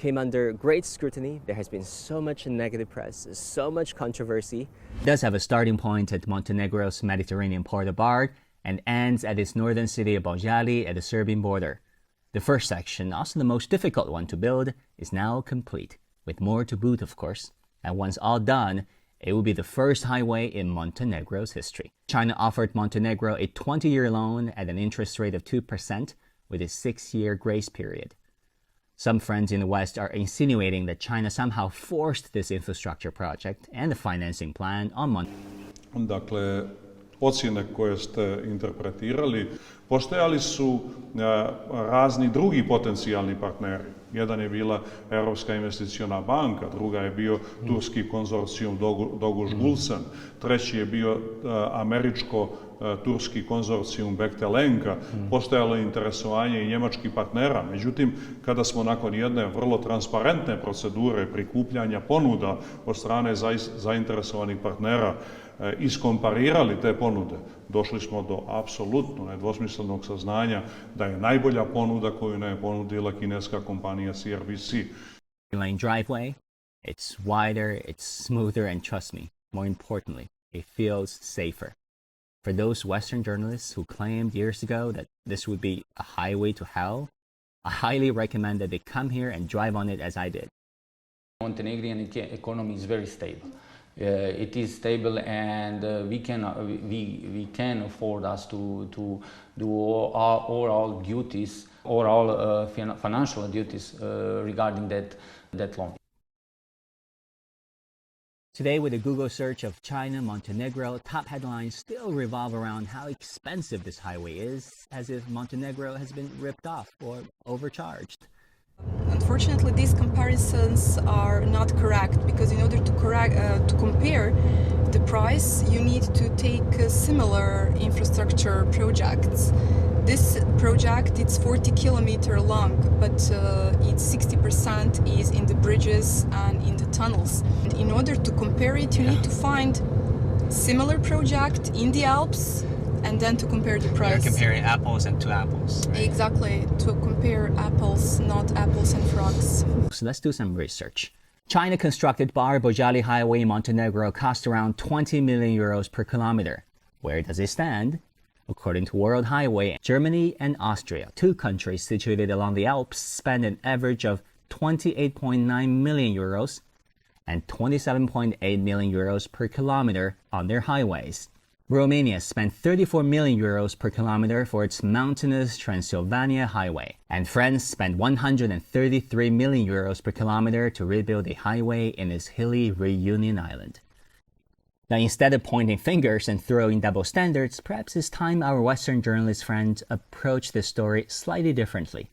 came under great scrutiny. There has been so much negative press, so much controversy. It does have a starting point at Montenegro's Mediterranean port of Bar and ends at its northern city of Bar-Boljare at the Serbian border. The first section, also the most difficult one to build, is now complete, with more to boot, of course. And once all done, it will be the first highway in Montenegro's history. China offered Montenegro a 20-year loan at an interest rate of 2% with a 6-year grace period. Some friends in the West are insinuating that China somehow forced this infrastructure project and the financing plan on Montenegro. Dakle, ocjene koje ste interpretirali, postojali su razni drugi potencijalni partneri. Jedan je bila Europska investiciona banka, druga je bio turski konzorcijum Doguš-Gulsen, treći je bio američko-turski konzorcijum Bechtel-Enka, postojalo je interesovanje i njemačkih partnera. Međutim, kada smo nakon jedne vrlo transparentne procedure prikupljanja ponuda od strane zainteresovanih partnera iskomparirali te ponude, došli smo do apsolutno nedvosmislenog saznanja da je najbolja ponuda koju nam je ponudila kineska kompanija CRBC. Lane driveway, it's wider, it's smoother, and trust me, more importantly, it feels safer. For those Western journalists who claimed years ago that this would be a highway to hell, I highly recommend that they come here and drive on it as I did. Montenegrin economy is very stable. It is stable, and we can afford us to do all our duties, or all financial duties regarding that loan. Today, with a Google search of China, Montenegro, top headlines still revolve around how expensive this highway is, as if Montenegro has been ripped off or overcharged. Unfortunately, these comparisons are not correct, because in order to compare the price, you need to take similar infrastructure projects. This project, it's 40 kilometers long, but it's 60% is in the bridges and in the tunnels. And in order to compare it, you need to find similar project in the Alps, and then to compare the price. You're comparing apples and to apples, right? Exactly, to compare apples, not apples and frogs. So let's do some research. China constructed Bar-Boljare Highway in Montenegro cost around 20 million euros per kilometer. Where does it stand? According to World Highway, Germany and Austria, two countries situated along the Alps, spend an average of 28.9 million euros and 27.8 million euros per kilometer on their highways. Romania spent 34 million euros per kilometer for its mountainous Transylvania highway, and France spent 133 million euros per kilometer to rebuild a highway in its hilly Reunion Island. Now, instead of pointing fingers and throwing double standards, perhaps it's time our Western journalist friends approach this story slightly differently.